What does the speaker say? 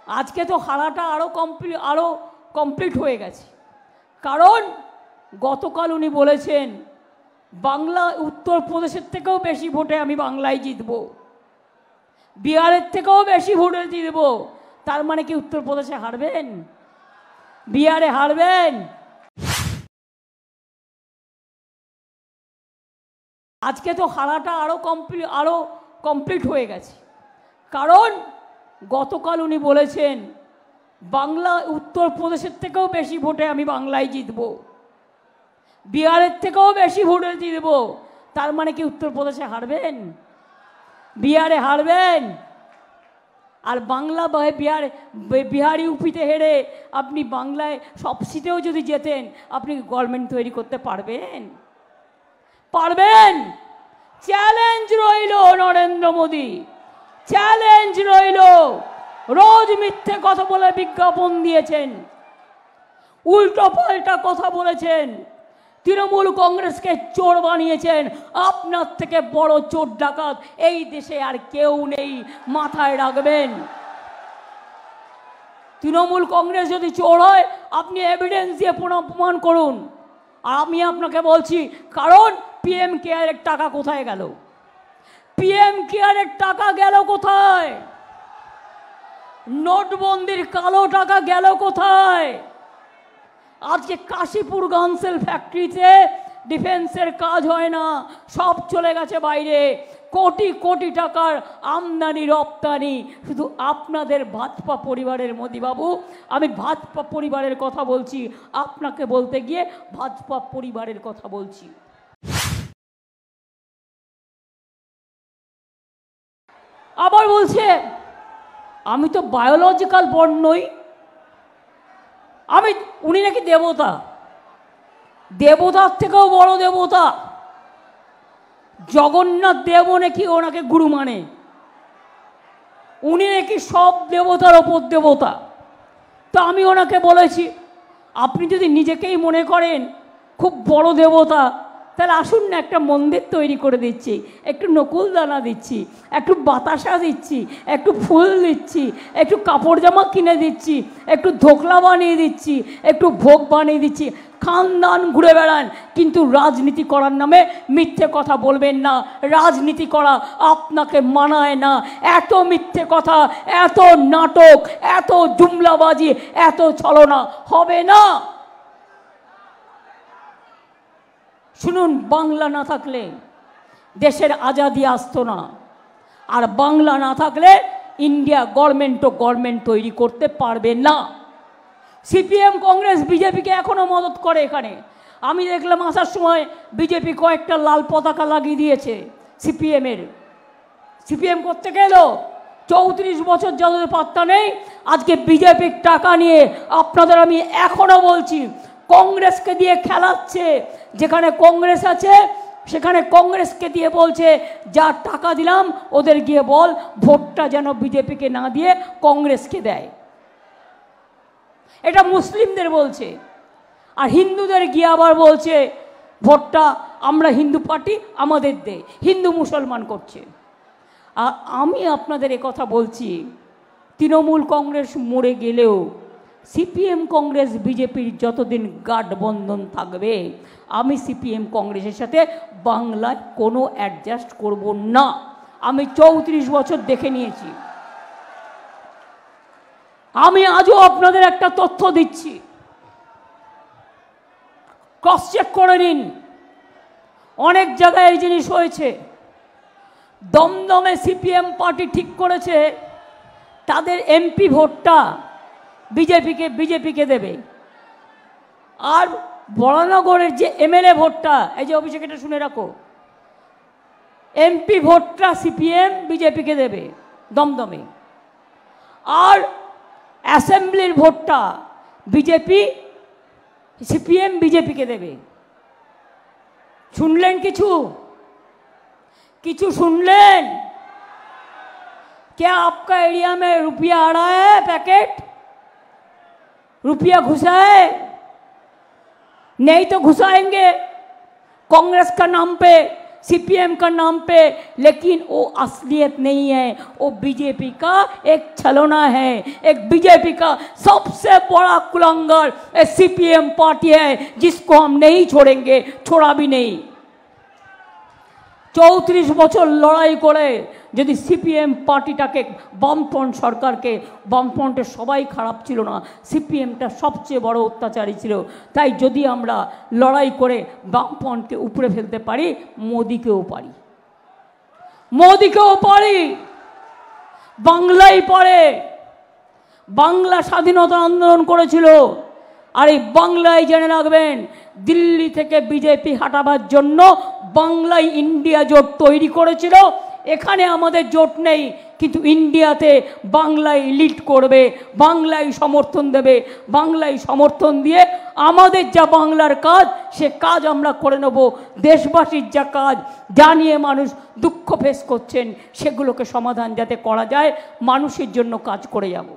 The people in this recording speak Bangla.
আজকে তো হারাটা আরো কমপ্লিট হয়ে গেছে। কারণ গতকাল উনি বলেছেন বাংলা উত্তরপ্রদেশের থেকেও বেশি ভোটে আমি বাংলায় জিতব, বিহারের থেকেও বেশি ভোটে জিতব। তার মানে কি উত্তরপ্রদেশে হারবেন, বিহারে হারবেন? আজকে তো হারাটা আরো কমপ্লিট হয়ে গেছে। কারণ গতকাল উনি বলেছেন বাংলা উত্তরপ্রদেশের থেকেও বেশি ভোটে আমি বাংলায় জিতব, বিহারের থেকেও বেশি ভোটে জিতব। তার মানে কি উত্তরপ্রদেশে হারবেন, বিহারে হারবেন? আর বাংলা বিহার ইউপিতে হেরে আপনি বাংলায় সব সিটেও যদি যেতেন, আপনি গভর্নমেন্ট তৈরি করতে পারবেন? পারবেন? চ্যালেঞ্জ রইল নরেন্দ্র মোদী, চ্যালেঞ্জ রইল। রোজ মিথ্যে কথা বলে বিজ্ঞাপন দিয়েছেন, উল্টো পাল্টা কথা বলেছেন, তৃণমূল কংগ্রেসকে চোর বানিয়েছেন। আপনার থেকে বড় চোর ডাকাত এই দেশে আর কেউ নেই, মাথায় রাখবেন। তৃণমূল কংগ্রেস যদি চোর হয় আপনি এভিডেন্স দিয়ে প্রমাণ করুন। আর আমি আপনাকে বলছি, কারণ পিএম কেয়ারের টাকা কোথায় গেল? পিএম কেয়ারের টাকা গেল কোথায়? নোটবন্দির কালো টাকা গেল কোথায়? আজকে কাশীপুর গানসেল ফ্যাক্টরিতে ডিফেন্সের কাজ হয় না, সব চলে গেছে বাইরে। কোটি কোটি টাকার আমদানি রপ্তানি শুধু আপনাদের ভাজপা পরিবারের। মোদিবাবু, আমি ভাজপা পরিবারের কথা বলছি, আপনাকে বলতে গিয়ে ভাজপা পরিবারের কথা বলছি। আবার বলছে আমি তো বায়োলজিক্যাল বর্ন নই, উনি নাকি দেবতা, দেবতার থেকেও বড় দেবতা। জগন্নাথ দেব নাকি ওনাকে গুরু মানে, উনি নাকি সব দেবতার ওপর দেবতা। তো আমি ওনাকে বলেছি, আপনি যদি নিজেকেই মনে করেন খুব বড় দেবতা, তাহলে আসুন না, একটা মন্দির তৈরি করে দিচ্ছি, একটু নকুলদানা দিচ্ছি, একটু বাতাসা দিচ্ছি, একটু ফুল দিচ্ছি, একটু কাপড় জামা কিনে দিচ্ছি, একটু ধোকলা বানিয়ে দিচ্ছি, একটু ভোগ বানিয়ে দিচ্ছি। খানদান ঘুরে বেড়ান, কিন্তু রাজনীতি করার নামে মিথ্যে কথা বলবেন না। রাজনীতি করা আপনাকে মানায় না। এত মিথ্যে কথা, এত নাটক, এত জুমলাবাজি, এত ছলনা হবে না। শুনুন, বাংলা না থাকলে দেশের আজাদি আসতো না, আর বাংলা না থাকলে ইন্ডিয়া গভর্নমেন্ট তৈরি করতে পারবে না। সিপিএম কংগ্রেস বিজেপিকে এখনো মদত করে। এখানে আমি দেখলাম আসার সময় বিজেপি কয়েকটা লাল পতাকা লাগিয়ে দিয়েছে সিপিএমের। সিপিএম করতে গেল 34 বছর যাদের পাত্তা নেই, আজকে বিজেপির টাকা নিয়ে আপনাদের আমি এখনো বলছি, কংগ্রেসকে দিয়ে খেলাচ্ছে। যেখানে কংগ্রেস আছে সেখানে কংগ্রেসকে দিয়ে বলছে, যা টাকা দিলাম ওদের গিয়ে বল ভোটটা যেন বিজেপিকে না দিয়ে কংগ্রেসকে দেয়। এটা মুসলিমদের বলছে, আর হিন্দুদের গিয়ে আবার বলছে ভোটটা আমরা হিন্দু পার্টি আমাদের দে, হিন্দু মুসলমান করছে। আর আমি আপনাদের কথা বলছি, তৃণমূল কংগ্রেস মরে গেলেও সিপিএম কংগ্রেস বিজেপির যতদিন গাঠবন্ধন থাকবে, আমি সিপিএম কংগ্রেসের সাথে বাংলায় কোনো অ্যাডজাস্ট করব না। আমি 34 বছর দেখে নিয়েছি। আমি আজও আপনাদের একটা তথ্য দিচ্ছি, ক্রস চেক করে নিন। অনেক জায়গায় এই জিনিস হয়েছে। দমদমে সিপিএম পার্টি ঠিক করেছে তাদের এমপি ভোটটা বিজেপিকে দেবে, আর বরানগরের যে এমএলএ ভোটটা, এই যে অভিষেক এটা শুনে রাখো, এমপি ভোটটা সিপিএম বিজেপিকে দেবে দমদমে, আর অ্যাসেম্বলির ভোটটা সিপিএম বিজেপিকে দেবে। শুনলেন কিছু শুনলেন? क्या आपका एरिया में रुपया आ रहा है, पैकेट रुपया घुसा है? नहीं तो घुसाएंगे। कांग्रेस का नाम पे सीपीएम का नाम पे, लेकिन वो असलियत नहीं है। वो बीजेपी का एक छलना है। एक बीजेपी का सबसे बड़ा कुलंगर सीपीएम पार्टी है, जिसको हम नहीं छोड़ेंगे, छोड़ा भी नहीं। 34 বছর লড়াই করে যদি সিপিএম পার্টিটাকে, বামফ্রন্ট সরকারকে, বামফ্রন্টের সবাই খারাপ ছিল না, সিপিএমটা সবচেয়ে বড় অত্যাচারী ছিল। তাই যদি আমরা লড়াই করে বামফ্রন্টকে উপরে ফেলতে পারি, মোদিকেও পারি, মোদিকেও পারি। বাংলাই পড়ে, বাংলা স্বাধীনতা আন্দোলন করেছিল। আর এই বাংলায় জেনে রাখবেন, দিল্লি থেকে বিজেপি হাঁটাবার জন্য বাংলায় ইন্ডিয়া জোট তৈরি করেছিল। এখানে আমাদের জোট নেই, কিন্তু ইন্ডিয়াতে বাংলায় লিড করবে, বাংলায় সমর্থন দেবে। বাংলায় সমর্থন দিয়ে আমাদের যা বাংলার কাজ, সে কাজ আমরা করে নেব। দেশবাসীর যা কাজ, যা নিয়ে মানুষ দুঃখ ফেস করছেন, সেগুলোকে সমাধান যাতে করা যায়, মানুষের জন্য কাজ করে যাব।